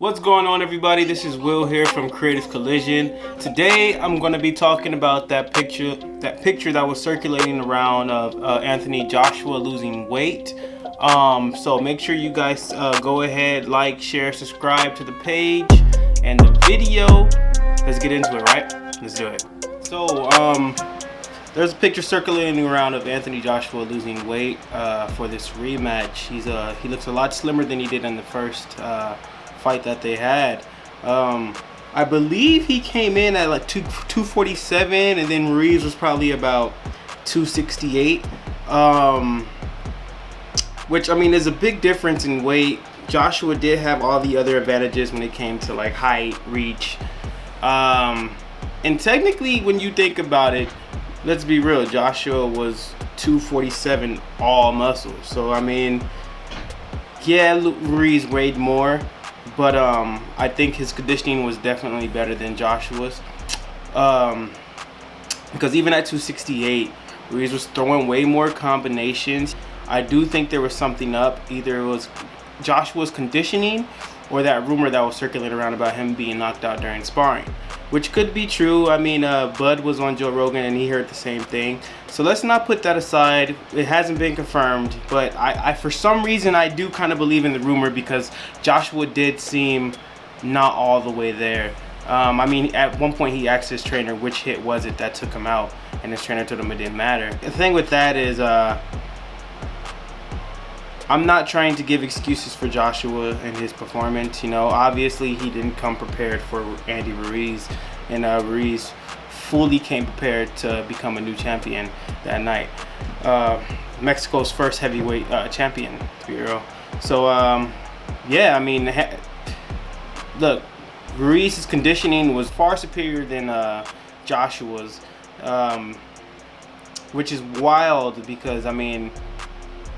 What's going on, everybody? This is Will here from Creative Collision. Today I'm going to be talking about that picture that was circulating around of Anthony Joshua losing weight. So make sure you guys go ahead, like, share, subscribe to the page and the video. Let's get into it, right? Let's do it. So there's a picture circulating around of Anthony Joshua losing weight for this rematch. He looks a lot slimmer than he did in the first fight that they had. I believe he came in at like 247, and then Ruiz was probably about 268. Which, I mean, is a big difference in weight. Joshua did have all the other advantages when it came to like height, reach, and technically, when you think about it, let's be real, Joshua was 247 all muscle. So I mean, yeah, Ruiz weighed more, but I think his conditioning was definitely better than Joshua's. Because even at 268, Ruiz was throwing way more combinations. I do think there was something up. Either it was Joshua's conditioning or that rumor that was circulating around about him being knocked out during sparring, which could be true. I mean, Bud was on Joe Rogan and he heard the same thing. So let's not put that aside. It hasn't been confirmed, but I for some reason, I do kind of believe in the rumor because Joshua did seem not all the way there. I mean, at one point he asked his trainer which hit was it that took him out, and his trainer told him it didn't matter. The thing with that is, I'm not trying to give excuses for Joshua and his performance. You know, obviously he didn't come prepared for Andy Ruiz, and Ruiz fully came prepared to become a new champion that night. Mexico's first heavyweight champion, to be real. So, yeah, I mean, look, Ruiz's conditioning was far superior than Joshua's, which is wild because, I mean,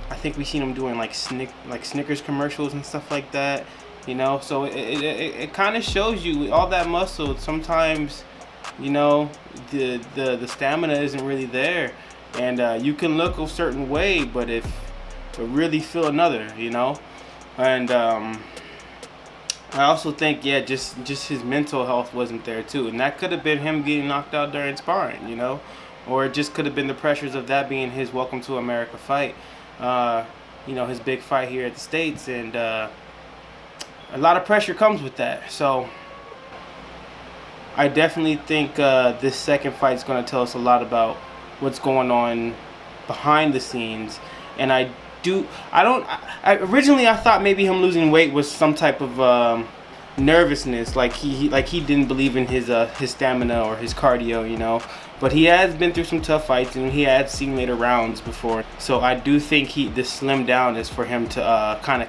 I think we've seen him doing like Snickers commercials and stuff like that, you know. So it kind of shows you with all that muscle, sometimes, you know, the stamina isn't really there, and you can look a certain way, but really feel another, you know. And I also think, yeah, just his mental health wasn't there too, and that could have been him getting knocked out during sparring, you know, or it just could have been the pressures of that being his Welcome to America fight. You know, his big fight here at the States, and a lot of pressure comes with that. So I definitely think this second fight is going to tell us a lot about what's going on behind the scenes. And originally I thought maybe him losing weight was some type of nervousness, like he didn't believe in his stamina or his cardio, you know. But he has been through some tough fights, and he had seen later rounds before. So I do think this slim down is for him to kind of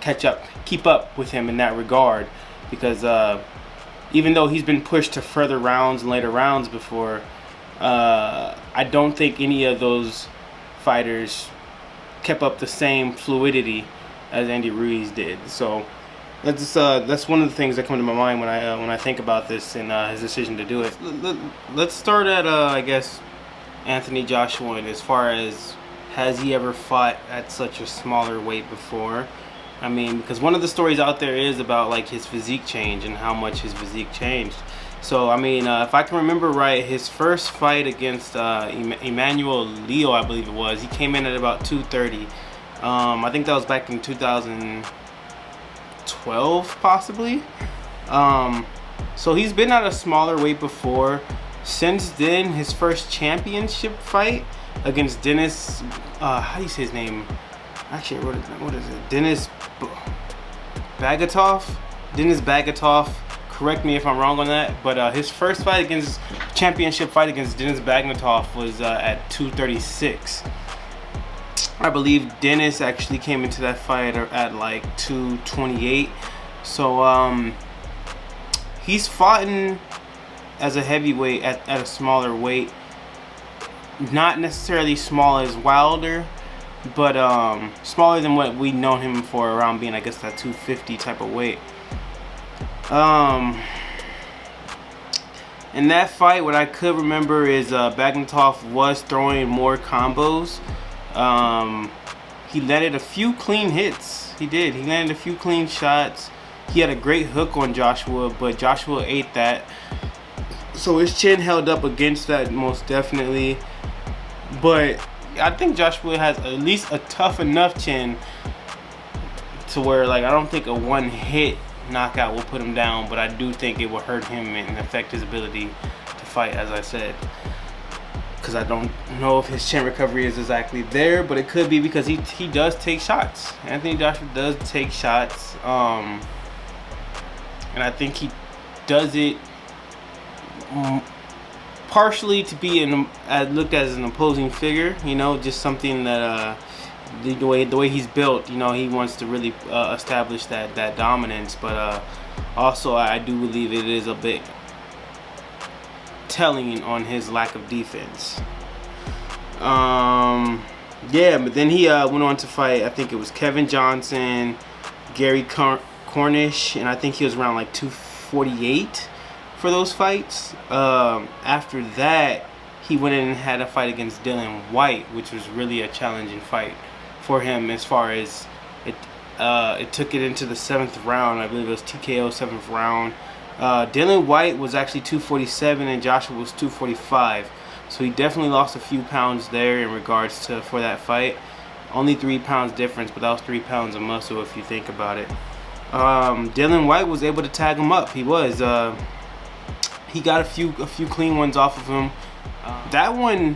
keep up with him in that regard, because even though he's been pushed to further rounds and later rounds before, I don't think any of those fighters kept up the same fluidity as Andy Ruiz did. So that's one of the things that come to my mind when I think about this and his decision to do it. Let's start at I guess Anthony Joshua, and as far as, has he ever fought at such a smaller weight before? I mean, because one of the stories out there is about like his physique change and how much his physique changed. So I mean, if I can remember right, his first fight against Emmanuel Leo, I believe it was, he came in at about 230. I think that was back in 2012 possibly. So he's been at a smaller weight before. Since then, his first championship fight against Dennis, how do you say his name? Actually, what is it? Dennis Bagatov. Correct me if I'm wrong on that. But his first championship fight against Dennis Bagatov was at 236. I believe Dennis actually came into that fight at like 228. So he's fought as a heavyweight at a smaller weight. Not necessarily small as Wilder, but smaller than what we know him for, around being, I guess, that 250 type of weight. In that fight, what I could remember is Bagatov was throwing more combos. He landed a few clean hits. He landed a few clean shots. He had a great hook on Joshua, but Joshua ate that. So his chin held up against that most definitely. But I think Joshua has at least a tough enough chin to where, like, I don't think a one hit knockout will put him down, but I do think it will hurt him and affect his ability to fight, as I said. Because I don't know if his chin recovery is exactly there, but it could be because he does take shots. Anthony Joshua does take shots, and I think he does it partially to be looked at as an opposing figure. You know, just something that the way he's built. You know, he wants to really establish that dominance, but also I do believe it is a bit telling on his lack of defense. Yeah, but then he went on to fight, I think it was Kevin Johnson, Gary Cornish, and I think he was around like 248 for those fights. After that, he went in and had a fight against Dillian Whyte, which was really a challenging fight for him as far as it took it into the 7th round. I believe it was TKO 7th round. Dillian Whyte was actually 247 and Joshua was 245, so he definitely lost a few pounds there in regards to for that fight. Only 3 pounds difference, but that was 3 pounds of muscle if you think about it. Dillian Whyte was able to tag him up. He got a few clean ones off of him. That one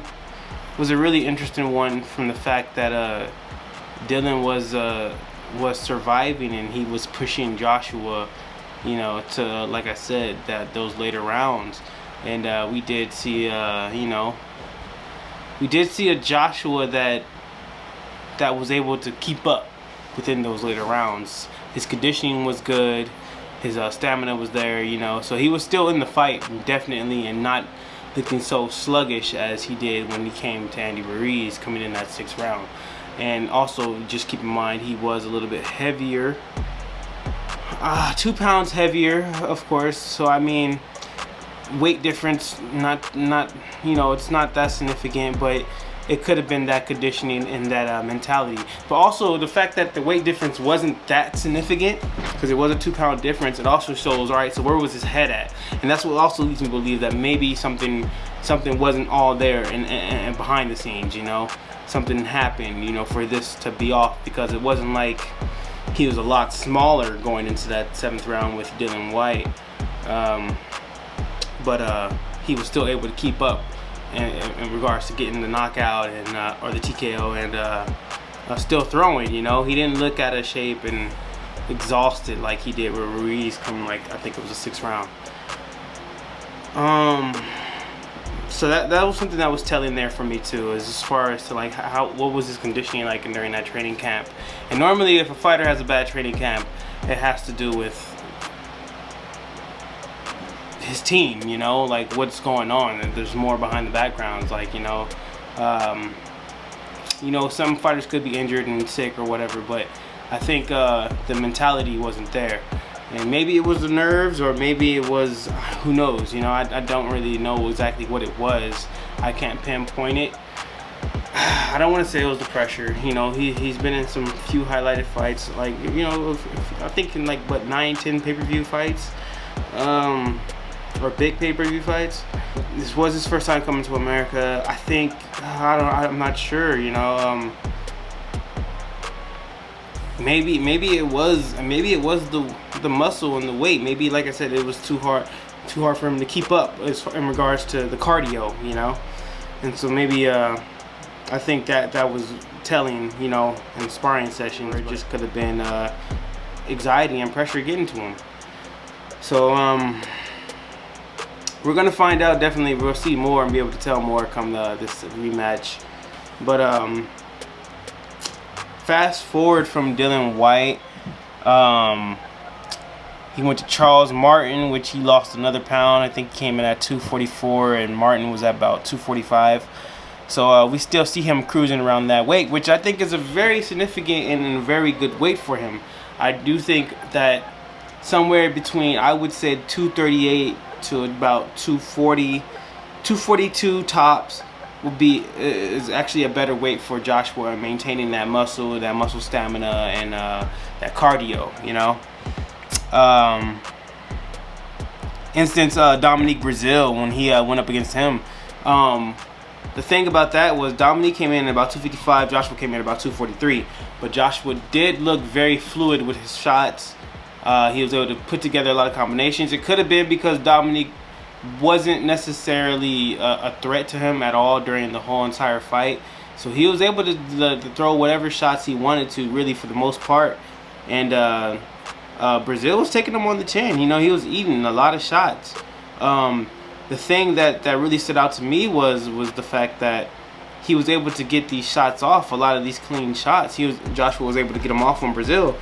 was a really interesting one from the fact that Dillian was surviving and he was pushing Joshua, you know, to, like I said, those later rounds. And we did see, you know, we did see a Joshua that was able to keep up within those later rounds. His conditioning was good, his stamina was there, you know, so he was still in the fight definitely, and not looking so sluggish as he did when he came to Andy Ruiz coming in that 6th round. And also just keep in mind he was a little bit heavier. 2 pounds heavier, of course. So I mean, weight difference, not you know, it's not that significant, but it could have been that conditioning and that mentality. But also the fact that the weight difference wasn't that significant, because it was a 2 pound difference, it also shows, all right, so where was his head at? And that's what also leads me to believe that maybe something wasn't all there and behind the scenes, you know, something happened, you know, for this to be off, because it wasn't like he was a lot smaller going into that 7th round with Dillian Whyte, but he was still able to keep up in regards to getting the knockout and or the TKO, and still throwing. You know, he didn't look out of shape and exhausted like he did with Ruiz coming, like, I think it was the 6th round. So that was something that was telling there for me too, as far as to like what was his conditioning like during that training camp. And normally if a fighter has a bad training camp, it has to do with his team, you know, like what's going on, and there's more behind the backgrounds, like, you know, some fighters could be injured and sick or whatever, but I think the mentality wasn't there. And maybe it was the nerves, or maybe it was, who knows, you know, I don't really know exactly what it was. I can't pinpoint it. I don't want to say it was the pressure, you know, he's been in some few highlighted fights, like, you know, I think in like, what, 9-10 pay-per-view fights, or big pay-per-view fights. This was his first time coming to America. I think, I'm not sure, you know, maybe it was the muscle and the weight. Maybe, like I said, it was too hard for him to keep up in regards to the cardio, you know. And so maybe I think that was telling, you know, in sparring sessions. It just could have been anxiety and pressure getting to him. So we're gonna find out. Definitely, we'll see more and be able to tell more come this rematch. But fast forward from Dillian Whyte, he went to Charles Martin, which he lost another pound. I think he came in at 244, and Martin was at about 245. So we still see him cruising around that weight, which I think is a very significant and very good weight for him. I do think that somewhere between, I would say, 238 to about 240, 242 tops is actually a better weight for Joshua, maintaining that muscle stamina, and that cardio, you know. instance, Dominique Brazil, when he went up against him. The thing about that was Dominique came in at about 255, Joshua came in at about 243. But Joshua did look very fluid with his shots. He was able to put together a lot of combinations. It could have been because Dominique wasn't necessarily a threat to him at all during the whole entire fight. So he was able to throw whatever shots he wanted to, really, for the most part. And Brazil was taking him on the chin. You know, he was eating a lot of shots. The thing that really stood out to me was the fact that he was able to get these shots off, a lot of these clean shots. Joshua was able to get them off on Brazil,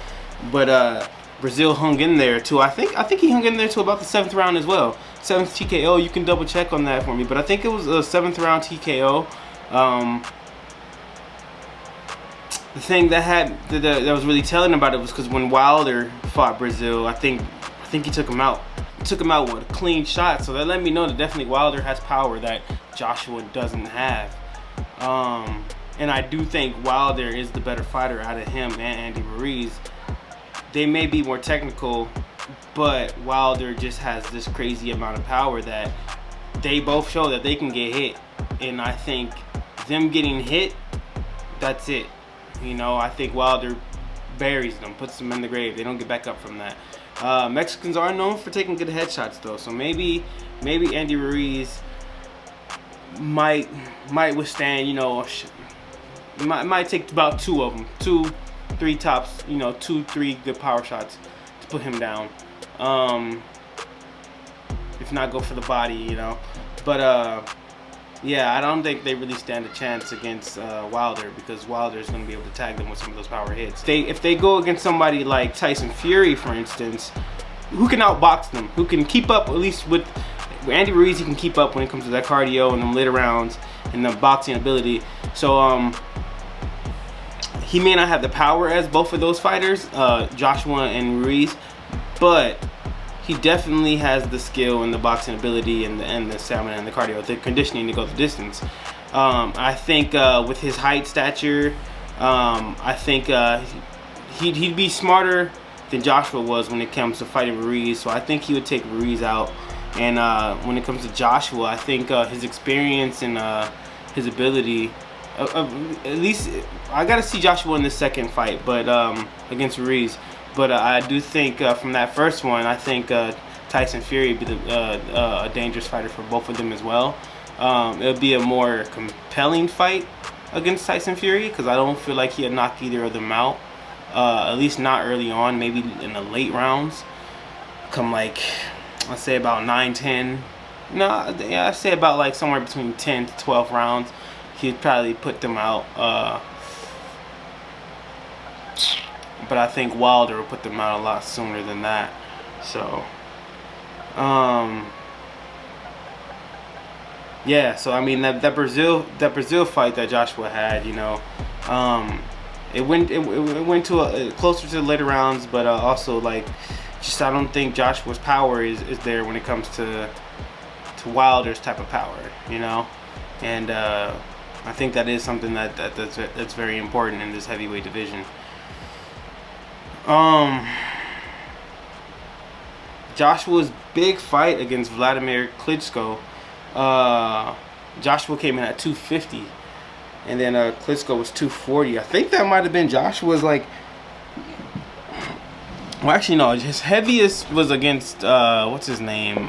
but Brazil hung in there too. I think he hung in there to about the 7th round as well. 7th TKO. You can double check on that for me, but I think it was a 7th round TKO. The thing that was really telling about it was because when Wilder fought Brazil, I think he took him out. Took him out with a clean shot, so that let me know that definitely Wilder has power that Joshua doesn't have. And I do think Wilder is the better fighter out of him and Andy Ruiz. They may be more technical, but Wilder just has this crazy amount of power that they both show that they can get hit. And I think them getting hit, that's it. You know, I think Wilder buries them, puts them in the grave. They don't get back up from that. Mexicans are known for taking good headshots though, so maybe Andy Ruiz might withstand, you know, might take about 2 of them, 2-3 tops, you know, 2-3 good power shots to put him down. If not, go for the body, you know. But yeah, I don't think they really stand a chance against Wilder, because Wilder is going to be able to tag them with some of those power hits. If they go against somebody like Tyson Fury, for instance, who can outbox them, who can keep up, at least with Andy Ruiz, he can keep up when it comes to that cardio and them later rounds and the boxing ability. So he may not have the power as both of those fighters, Joshua and Ruiz, but he definitely has the skill and the boxing ability and the stamina and the cardio, the conditioning to go the distance. I think with his height, stature, I think he'd be smarter than Joshua was when it comes to fighting Ruiz. So I think he would take Ruiz out. And when it comes to Joshua, I think his experience and his ability, at least I got to see Joshua in this second fight, but against Ruiz. But I do think from that first one, I think Tyson Fury would be a dangerous fighter for both of them as well. It would be a more compelling fight against Tyson Fury, because I don't feel like he'd knock either of them out. At least not early on, maybe in the late rounds. Come like, I'd say about 9-10. No, yeah, I'd say about like somewhere between 10 to 12 rounds. He'd probably put them out. But I think Wilder will put them out a lot sooner than that. So, yeah. So I mean that Brazil fight that Joshua had, you know, it went to closer to the later rounds, but also like, just I don't think Joshua's power is there when it comes to Wilder's type of power, you know, and I think that is something that's very important in this heavyweight division. Joshua's big fight against Vladimir Klitschko, Joshua came in at 250, and then Klitschko was 240. I think that might have been Joshua's, like, well, actually no, his heaviest was against what's his name,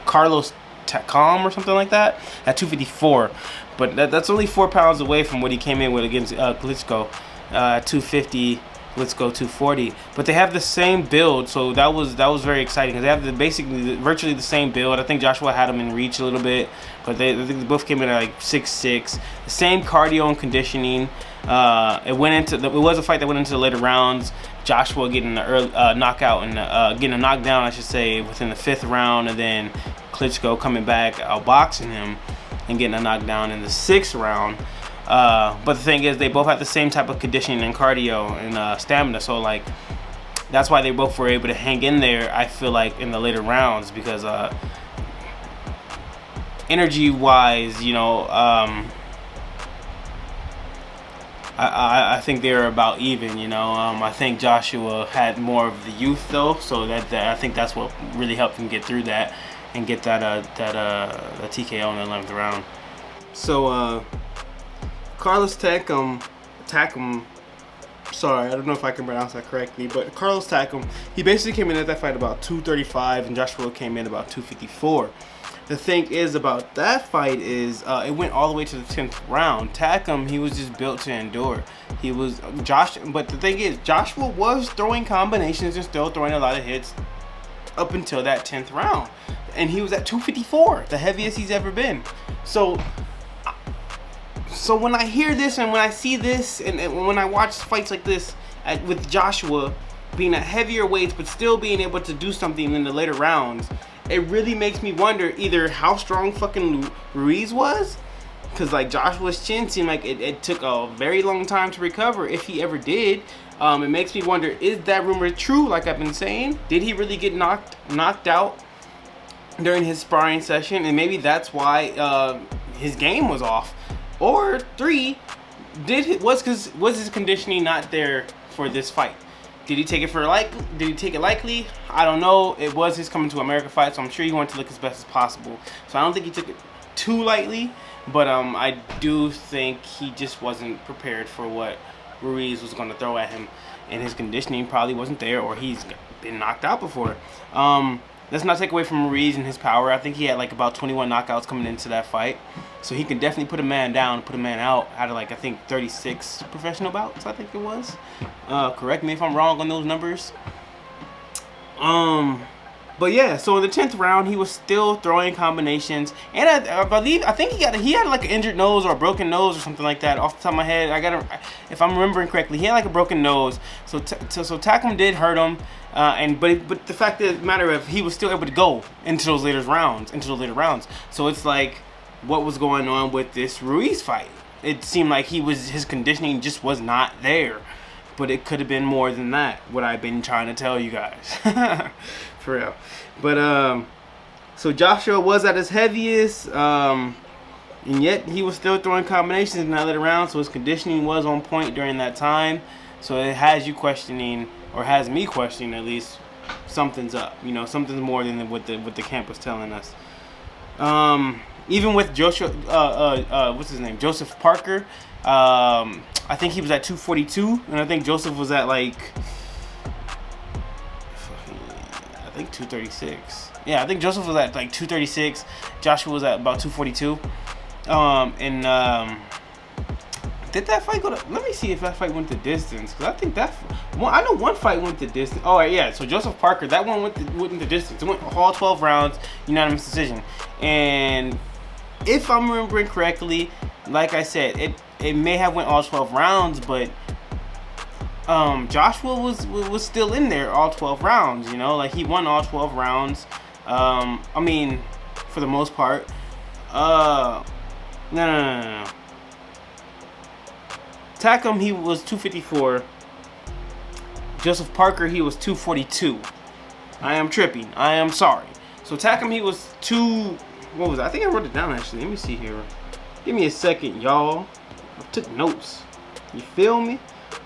Carlos Takam or something like that, at 254. But that's only 4 pounds away from what he came in with against Klitschko, 250. Let's go 240, but they have the same build, so that was very exciting, because they have basically virtually the same build. I think Joshua had them in reach a little bit, but I think they both came in at like 6'6". The same cardio and conditioning. It was a fight that went into the later rounds. Joshua getting the early knockout and getting a knockdown, I should say, within the 5th round, and then Klitschko coming back, outboxing him and getting a knockdown in the 6th round. But the thing is, they both have the same type of conditioning and cardio and stamina, so like that's why they both were able to hang in there, I feel like, in the later rounds, because energy wise, you know, I think they were about even. You know, I think Joshua had more of the youth though, so that I think that's what really helped him get through that and get that TKO in the 11th round. So Carlos Takam. Sorry, I don't know if I can pronounce that correctly, but Carlos Takam, he basically came in at that fight about 235, and Joshua came in about 254. The thing is about that fight is it went all the way to the 10th round. Takam, he was just built to endure. He was but the thing is, Joshua was throwing combinations and still throwing a lot of hits up until that 10th round, and he was at 254, the heaviest he's ever been. So when I hear this and when I see this and when I watch fights like this with Joshua being at heavier weights but still being able to do something in the later rounds, it really makes me wonder either how strong fucking Ruiz was, because like Joshua's chin seemed like it took a very long time to recover, if he ever did. It makes me wonder, is that rumor true, like I've been saying? Did he really get knocked out during his sparring session, and maybe that's why his game was off? Or 3, was his conditioning not there for this fight? Did he take it lightly? I don't know. It was his coming to America fight, so I'm sure he wanted to look as best as possible. So I don't think he took it too lightly, but I do think he just wasn't prepared for what Ruiz was going to throw at him, and his conditioning probably wasn't there, or he's been knocked out before. Let's not take away from Ruiz and his power. I think he had like about 21 knockouts coming into that fight. So he can definitely put a man down, put a man out of like, I think 36 professional bouts, I think it was. Correct me if I'm wrong on those numbers. But yeah, so in the 10th round, he was still throwing combinations, and I think he had like an injured nose or a broken nose or something like that. Off the top of my head, if I'm remembering correctly, he had like a broken nose. So Takam did hurt him, but the fact of the matter is, he was still able to go into those later rounds. So it's like, what was going on with this Ruiz fight? It seemed like his conditioning just was not there. But it could have been more than that, what I've been trying to tell you guys. For real. But, so Joshua was at his heaviest, and yet he was still throwing combinations in that later round, so his conditioning was on point during that time. So it has you questioning, or has me questioning at least, something's up. You know, something's more than what the camp was telling us. Even with Joshua, what's his name? Joseph Parker. I think he was at 242, and I think Joseph was at like, I think 236. Yeah, I think Joseph was at like 236. Joshua was at about 242. Did that fight go to? Let me see if that fight went the distance, because I think I know one fight went the distance. Oh yeah, so Joseph Parker, that one went the distance. It went all 12 rounds, unanimous decision. And if I'm remembering correctly, like I said, it may have went all 12 rounds, but Joshua was still in there all 12 rounds, you know, like he won all 12 rounds. I mean, for the most part. No. Takam, he was 254. Joseph Parker, he was 242. I am tripping. I am sorry. So Takam, he was what was it? I think I wrote it down actually. Let me see here. Give me a second, y'all. I took notes. You feel me?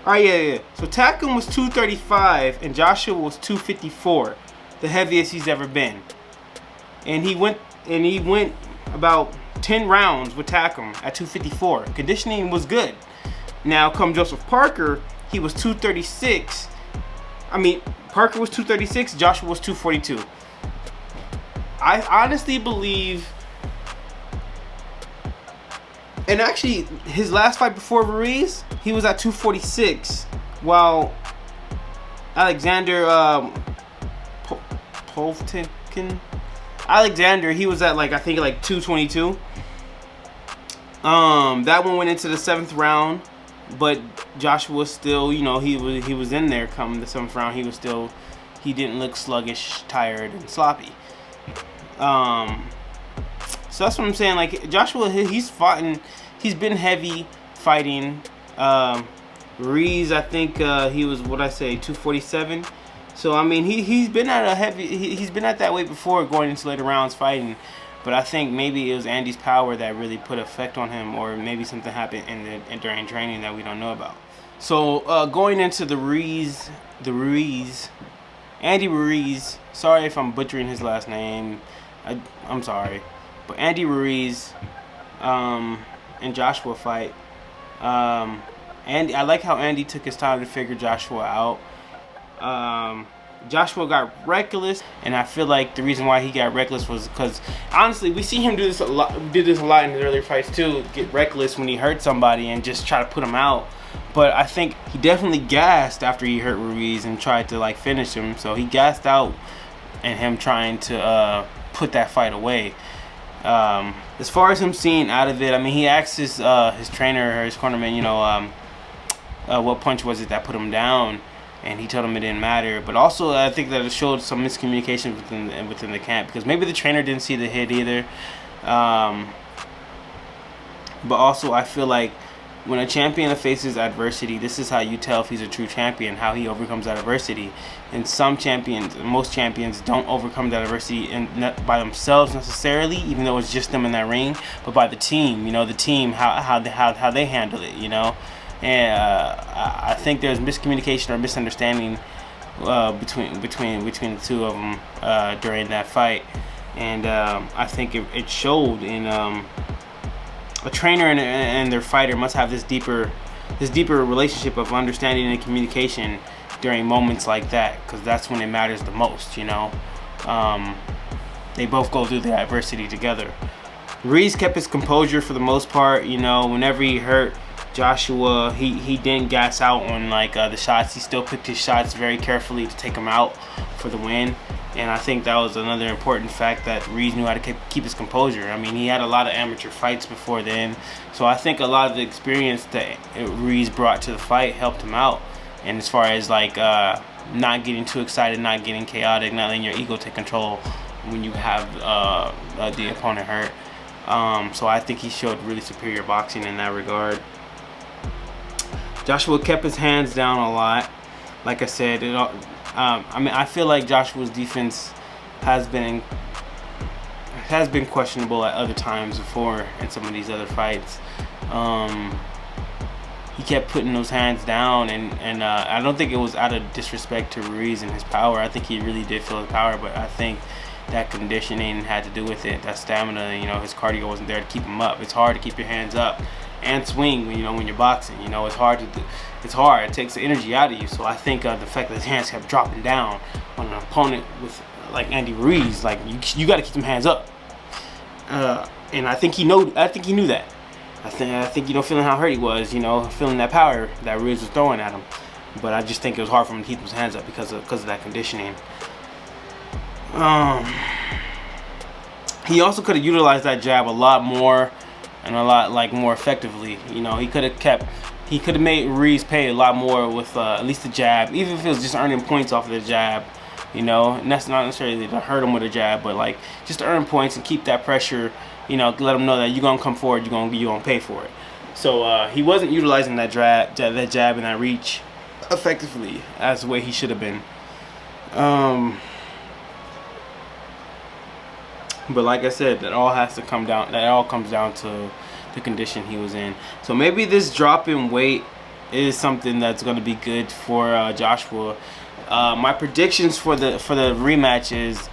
Alright, yeah. So Takam was 235 and Joshua was 254. The heaviest he's ever been. And he went about 10 rounds with Takam at 254. Conditioning was good. Now come Joseph Parker, he was 236. I mean, Parker was 236, Joshua was 242. I honestly believe, and actually his last fight before Ruiz, he was at 246, while Alexander Alexander, he was at like, I think like 222. That one went into the 7th round, but Joshua was still, you know, he was in there come the 7th round. He didn't look sluggish, tired, and sloppy. So that's what I'm saying. Like Joshua, he's been heavy fighting. Ruiz, I think he was, 247. So I mean, he's been at that weight before going into later rounds fighting. But I think maybe it was Andy's power that really put effect on him, or maybe something happened during training that we don't know about. So going into the Ruiz, Andy Ruiz. Sorry if I'm butchering his last name. I'm sorry, but Andy Ruiz, and Joshua fight. Andy, I like how Andy took his time to figure Joshua out. Joshua got reckless, and I feel like the reason why he got reckless was because honestly, we see him do this a lot. Did this a lot in his earlier fights too. Get reckless when he hurt somebody and just try to put him out. But I think he definitely gassed after he hurt Ruiz and tried to like finish him. So he gassed out, and him trying to put that fight away. As far as him seeing out of it, I mean, he asked his trainer or his cornerman, what punch was it that put him down, and he told him it didn't matter. But also, I think that it showed some miscommunication within the camp, because maybe the trainer didn't see the hit either. But also, I feel like when a champion faces adversity, this is how you tell if he's a true champion, how he overcomes that adversity. And some champions, most champions, don't overcome that adversity not by themselves necessarily, even though it's just them in that ring, but by the team. The team, how they handle it. And I think there's miscommunication or misunderstanding between the two of them during that fight, and I think it showed in. A trainer and their fighter must have this deeper relationship of understanding and communication during moments like that, because that's when it matters the most. They both go through the adversity together. Ruiz kept his composure for the most part. Whenever he hurt Joshua, he didn't gas out on the shots. He still picked his shots very carefully to take him out for the win. And I think that was another important fact, that Ruiz knew how to keep his composure. I mean, he had a lot of amateur fights before then, so I think a lot of the experience that Ruiz brought to the fight helped him out. And as far as not getting too excited, not getting chaotic, not letting your ego take control when you have the opponent hurt. So I think he showed really superior boxing in that regard. Joshua kept his hands down a lot. Like I said, I feel like Joshua's defense has been questionable at other times before in some of these other fights. He kept putting those hands down, and I don't think it was out of disrespect to Ruiz and his power. I think he really did feel his power, but I think that conditioning had to do with it. That stamina, his cardio wasn't there to keep him up. It's hard to keep your hands up and swing when you're boxing. It's hard to do. It's hard. It takes the energy out of you. So I think the fact that his hands kept dropping down on an opponent with like Andy Ruiz, you got to keep them hands up. And I think he knew that. I think feeling how hurt he was, feeling that power that Ruiz was throwing at him. But I just think it was hard for him to keep his hands up because of that conditioning. He also could have utilized that jab a lot more and a lot more effectively. He could have made Ruiz pay a lot more with at least the jab, even if it was just earning points off of the jab. And that's not necessarily to hurt him with a jab, but just to earn points and keep that pressure. Let him know that you're gonna come forward, you're gonna pay for it. So he wasn't utilizing that jab and that reach effectively as the way he should have been. But like I said, that all comes down to the condition he was in. So maybe this drop in weight is something that's going to be good for Joshua. My predictions for the rematch is,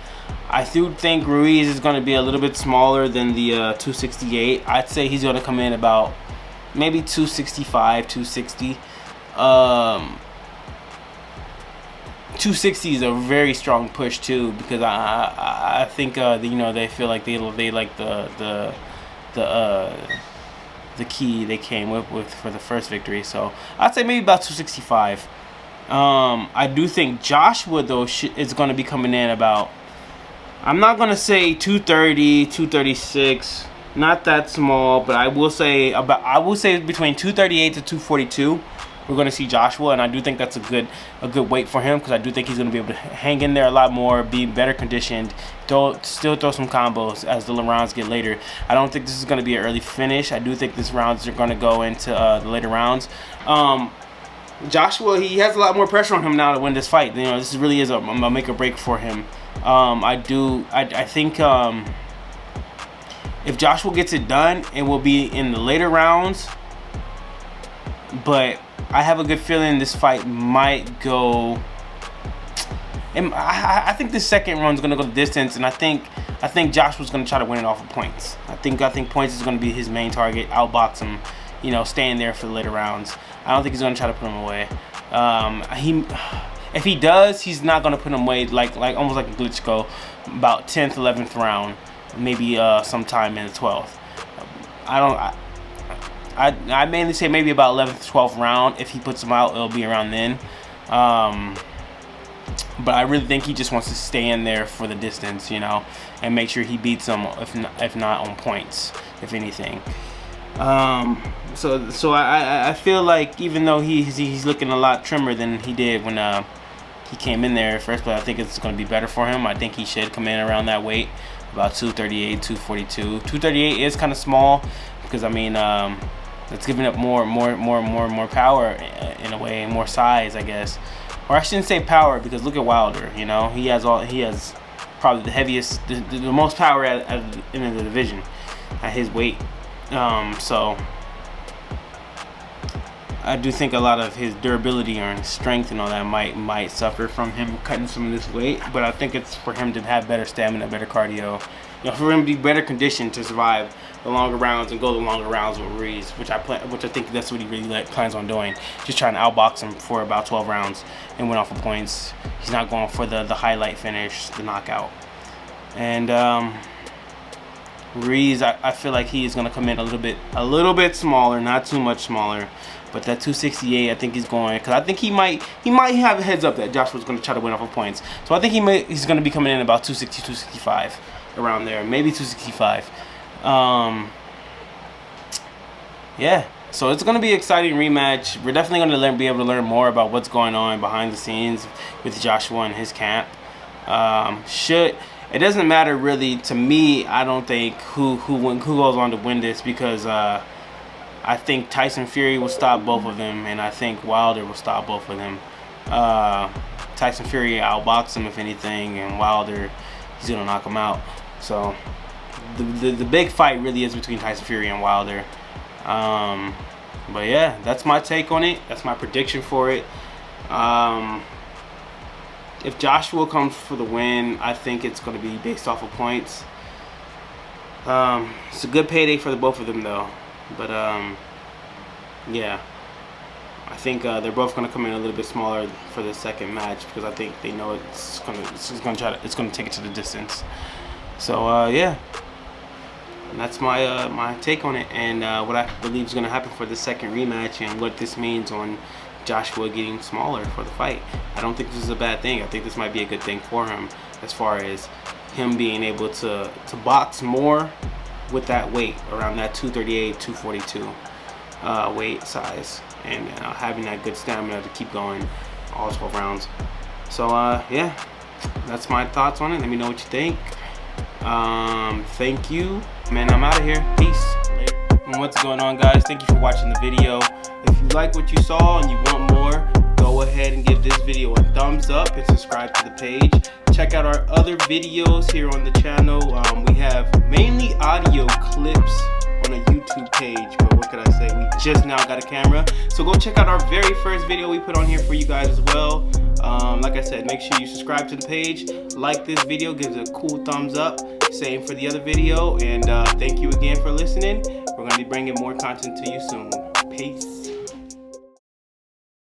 I do think Ruiz is going to be a little bit smaller than the 268. I'd say he's going to come in about maybe 265, 260. 260 is a very strong push too, because I think they feel like they like the key they came with for the first victory. So I'd say maybe about 265. I do think Joshua though is going to be coming in about, I'm not going to say 230, 236, not that small, but I will say between 238 to 242. We're going to see Joshua, and I do think that's a good weight for him, because I do think he's going to be able to hang in there a lot more, be better conditioned, still throw some combos as the rounds get later. I don't think this is going to be an early finish. I do think these rounds are going to go into the later rounds. Joshua, he has a lot more pressure on him now to win this fight. This really is a make or break for him. I think If Joshua gets it done, it will be in the later rounds. But I have a good feeling this fight might go. I think the second round is gonna go the distance, and I think Joshua's gonna try to win it off of points. I think points is gonna be his main target. Outbox him, you know, staying there for the later rounds. I don't think he's gonna try to put him away. If he does, he's not gonna put him away like almost like a Klitschko, about 10th, 11th round, maybe sometime in the 12th. I mainly say maybe about 11th, 12th round. If he puts him out, it'll be around then. But I really think he just wants to stay in there for the distance, you know, and make sure he beats him, if not on points, if anything. So I feel like even though he's looking a lot trimmer than he did when he came in there first, but I think it's going to be better for him. I think he should come in around that weight, about 238, 242. 238 is kind of small because I mean it's giving up more power in a way, more size, I guess. Or I shouldn't say power, because look at Wilder. You know, he has probably the heaviest, the most power in the division at his weight. So I do think a lot of his durability or his strength and all that might suffer from him cutting some of this weight. But I think it's for him to have better stamina, better cardio, you know, for him to be better conditioned to survive the longer rounds and go the longer rounds with Ruiz, which I think that's what he really plans on doing. Just trying to outbox him for about 12 rounds and win off of points. He's not going for the highlight finish, the knockout. And Ruiz, I feel like he is going to come in a little bit smaller, not too much smaller. But that 268, I think he's going, because I think he might have a heads up that Joshua's going to try to win off of points. So I think he's going to be coming in about 260, 265, around there, maybe 265. Yeah, so it's going to be an exciting rematch. We're definitely going to be able to learn more about what's going on behind the scenes with Joshua and his camp. It doesn't matter really to me. I don't think who goes on to win this, because I think Tyson Fury will stop both of them, and I think Wilder will stop both of them. Tyson Fury outbox him if anything, and Wilder, he's gonna knock him out. So the big fight really is between Tyson Fury and Wilder. But yeah, that's my take on it. That's my prediction for it. If Joshua comes for the win, I think it's going to be based off of points. It's a good payday for the both of them though. But yeah, I think they're both going to come in a little bit smaller for the second match, because I think they know it's going to take it to the distance. So yeah, and that's my my take on it, and what I believe is going to happen for the second rematch, and what this means on Joshua getting smaller for the fight. I don't think this is a bad thing. I think this might be a good thing for him, as far as him being able to box more with that weight, around that 238, 242 weight size, and having that good stamina to keep going all 12 rounds. So yeah, that's my thoughts on it. Let me know what you think. Thank you, man. I'm out of here. Peace. Later. And what's going on, guys? Thank you for watching the video. If you like what you saw and you want more, go ahead and give this video a thumbs up and subscribe to the page. Check out our other videos here on the channel. We have mainly audio clips on a YouTube page, but what could I say? We just now got a camera. So go check out our very first video we put on here for you guys as well. Like I said, make sure you subscribe to the page, like this video, give it a cool thumbs up. Same for the other video, and thank you again for listening. We're going to be bringing more content to you soon. Peace.